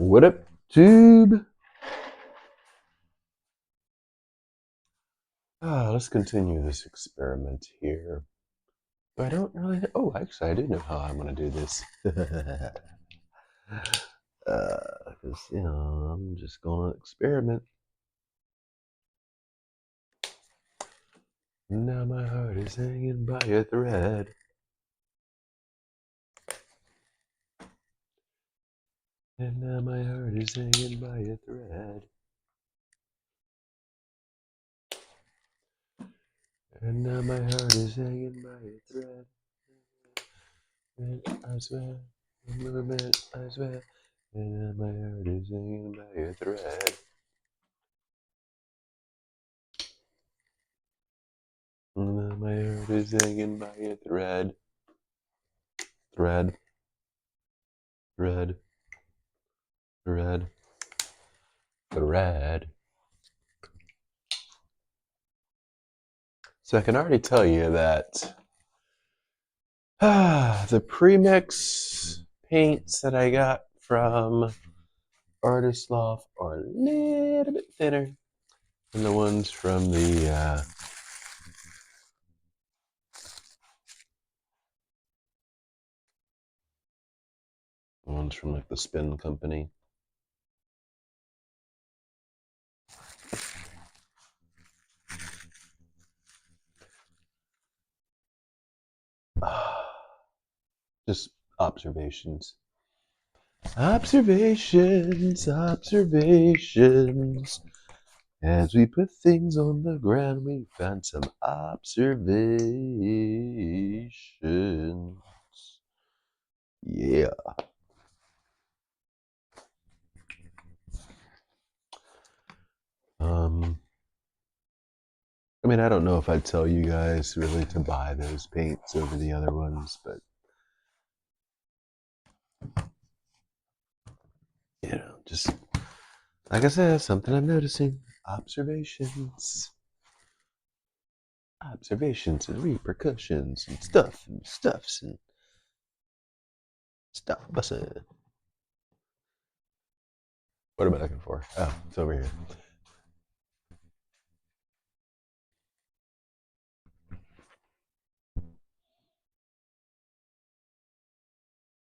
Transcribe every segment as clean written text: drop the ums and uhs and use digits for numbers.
What up, tube? Let's continue this experiment here. But I don't really. Oh, actually, I do know how I'm going to do this. Because, I'm just going to experiment. Now my heart is hanging by a thread. And now my heart is hanging by a thread. And now my heart is hanging by a thread. And I swear, I swear. And now my heart is hanging by a thread. And now my heart is hanging by a thread. Thread. Thread. Thread. Thread. So I can already tell you that the premix paints that I got from Artist Loft are a little bit thinner than the ones from the like the Spin Company. Just observations. Observations. As we put things on the ground, we found some observations. Yeah. I mean, I don't know if I'd tell you guys really to buy those paints over the other ones, but just like I said, something I'm noticing. Observations. Observations and repercussions and stuffs and stuff. What am I looking for? Oh, it's over here.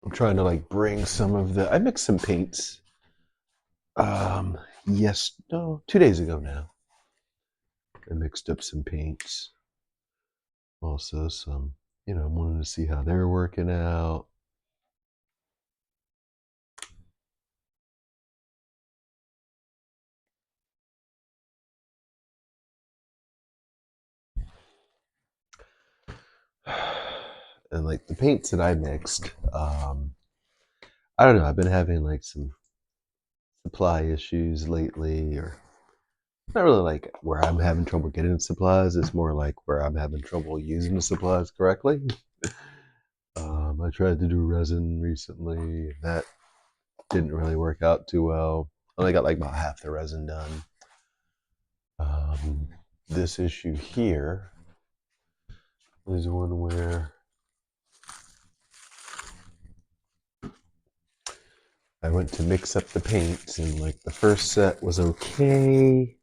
I'm trying to like bring some of the. I mixed some paints. Yes, no, 2 days ago now. I mixed up some paints. Also, some, wanted to see how they're working out. And like the paints that I mixed, I don't know. I've been having like some supply issues lately, or not really like where I'm having trouble getting supplies. It's more like where I'm having trouble using the supplies correctly. I tried to do resin recently. That didn't really work out too well. I only got like about half the resin done. This issue here is one where I went to mix up the paints, and like the first set was okay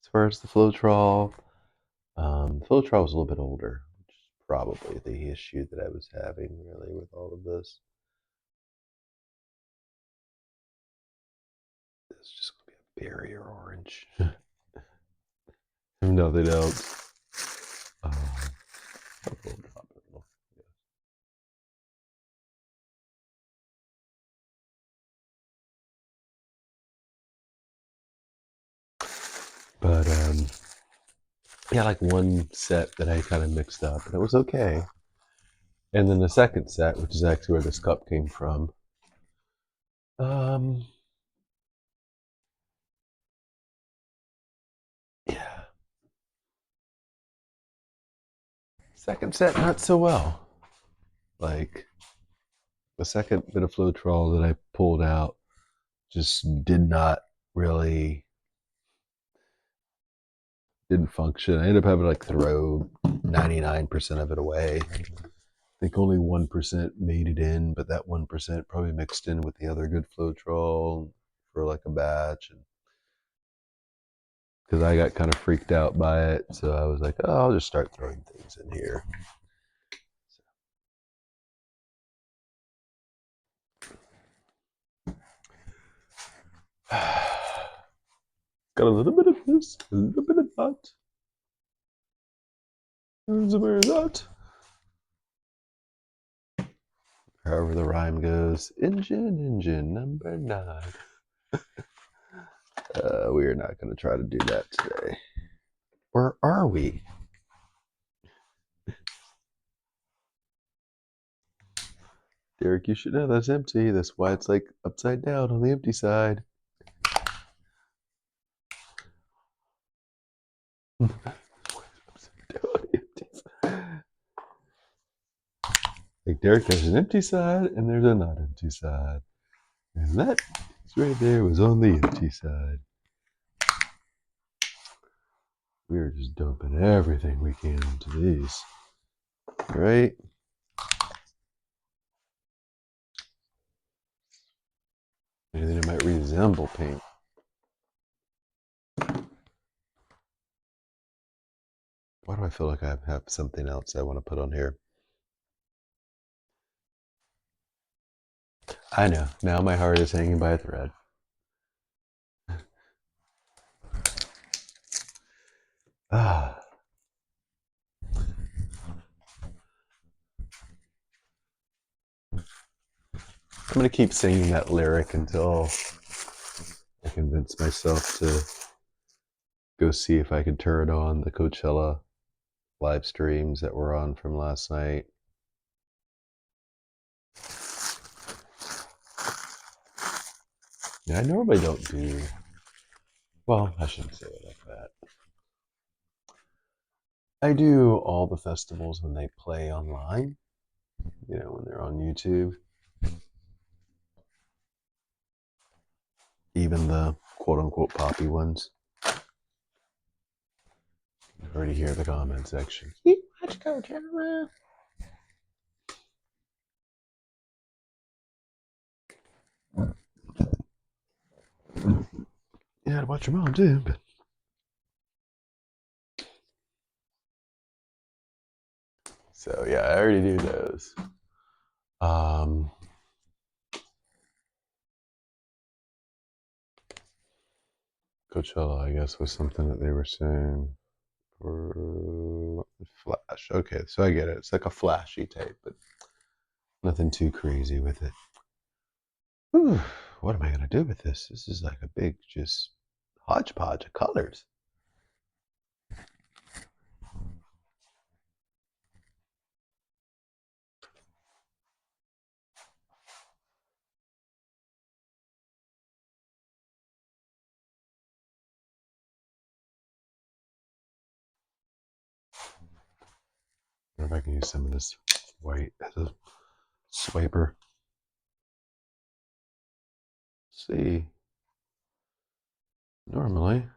as far as the Floetrol. The Floetrol was a little bit older, which is probably the issue that I was having really with all of this. It's just gonna be a barrier orange. If nothing else. Drop it a little. Yeah. But yeah, like one set that I kind of mixed up, and it was okay. And then the second set, which is actually where this cup came from, um, yeah, second set not so well. Like the second bit of Floetrol that I pulled out just really didn't function. I ended up having to like throw 99% of it away think only 1% made it in, but that 1% probably mixed in with the other good Floetrol for like a batch. And because I got kind of freaked out by it, so I was like, oh, I'll just start throwing things in here. Got a little bit of this, a little bit of that. Where is that? However the rhyme goes, engine number 9. We are not going to try to do that today. Or are we? Derek, you should know that's empty. That's why it's like upside down on the empty side. Like Derek, there's an empty side and there's a not empty side. And that right there was on the empty side. We are just dumping everything we can into these. Right? Anything that might resemble paint. Why do I feel like I have something else I want to put on here? I know. Now my heart is hanging by a thread. Ah. I'm going to keep singing that lyric until I convince myself to go see if I could turn on the Coachella live streams that were on from last night. Yeah, I normally don't do, well, I shouldn't say it like that. I do all the festivals when they play online, you know, when they're on YouTube. Even the quote unquote poppy ones. You already hear the comment section. Let's go, Coachella. Yeah, I'd watch your mom too, but so yeah, I already do those. Coachella, I guess, was something that they were saying for Flash. Okay, so I get it. It's like a flashy tape, but nothing too crazy with it. Whew, what am I gonna do with this? This is like a big, just hodgepodge of colors. I wonder if I can use some of this white as a swiper. Let's see. Normally.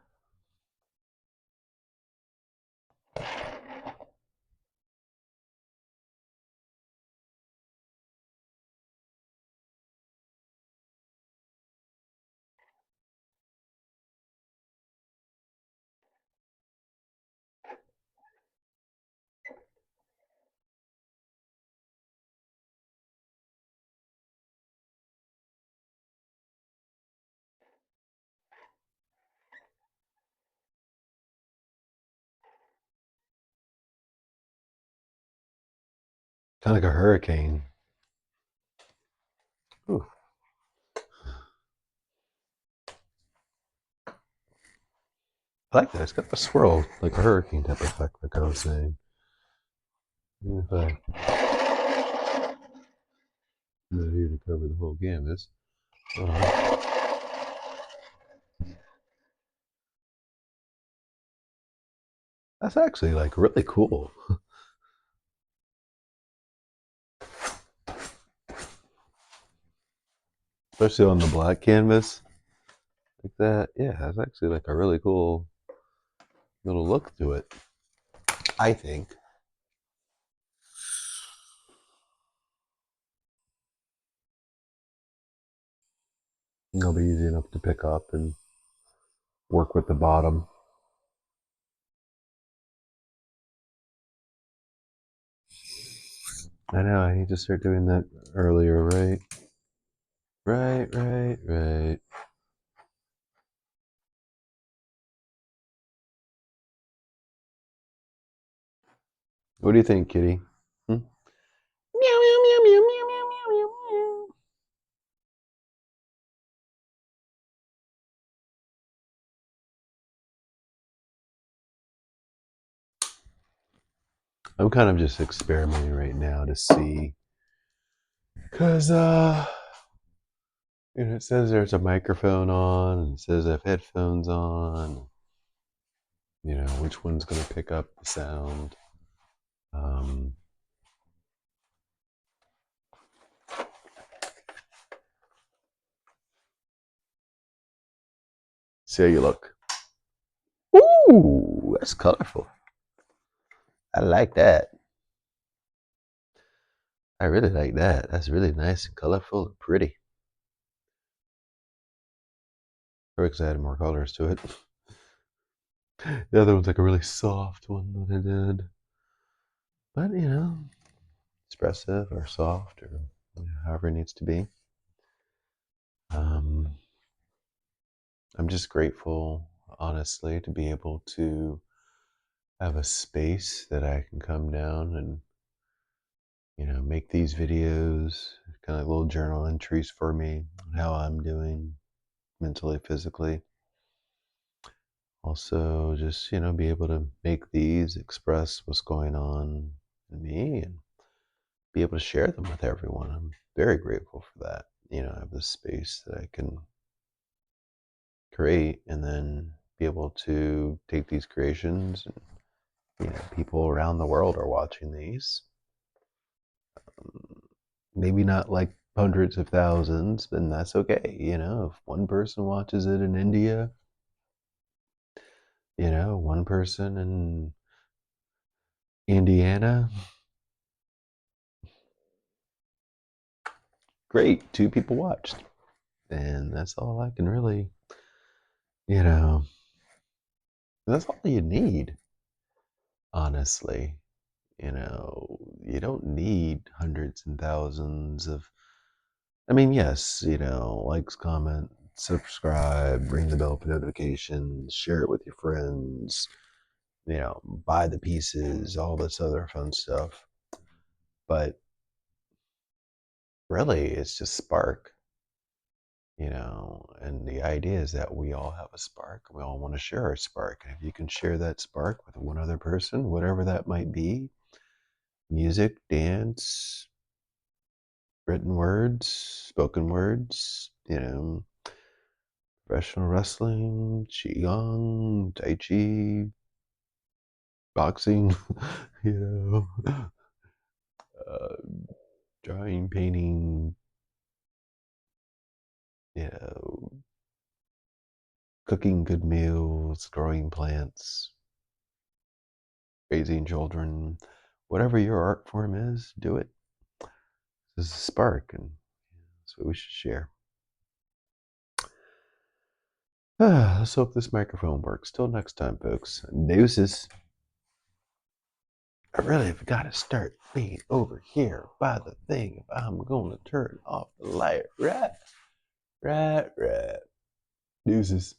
Kind of like a hurricane. Ooh. I like that. It's got the swirl, like a hurricane type effect, like I was saying. If I not here to cover the whole canvas. That's actually like really cool. Especially on the black canvas. Like that. Yeah, it's actually like a really cool little look to it. I think. They'll be easy enough to pick up and work with the bottom. I know, I need to start doing that earlier, right? Right. What do you think, kitty? Hmm? Meow, meow, meow, meow, meow, meow, meow, meow, meow. I'm kind of just experimenting right now to see, because it says there's a microphone on, and it says I have headphones on. Which one's going to pick up the sound. Um, See how you look. Ooh, that's colorful. I like that. I really like that. That's really nice and colorful and pretty. I wish I had more colors to it. The other one's like a really soft one that I did. But, expressive or soft or however it needs to be. Um, I'm just grateful, honestly, to be able to have a space that I can come down and, make these videos, kind of like little journal entries for me on how I'm doing mentally, physically. Also, just, be able to make these, express what's going on in me, and be able to share them with everyone. I'm very grateful for that. I have this space that I can create and then be able to take these creations and, people around the world are watching these. Maybe not like hundreds of thousands, then that's okay. If one person watches it in India, one person in Indiana, great, two people watched. And that's all I can really, you know, that's all you need, honestly. You don't need hundreds and thousands of, I mean, yes, likes, comment, subscribe, ring the bell for notifications, share it with your friends, buy the pieces, all this other fun stuff. But really, it's just spark, and the idea is that we all have a spark. We all want to share our spark. And if you can share that spark with one other person, whatever that might be, music, dance, written words, spoken words, professional wrestling, qigong, tai chi, boxing, you uh, drawing, painting, you know, cooking good meals, growing plants, raising children, whatever your art form is, do it. This is a spark, and that's what we should share. Let's hope this microphone works. Till next time, folks. Deuces. I really have got to start being over here by the thing if I'm going to turn off the light. Right. Deuces.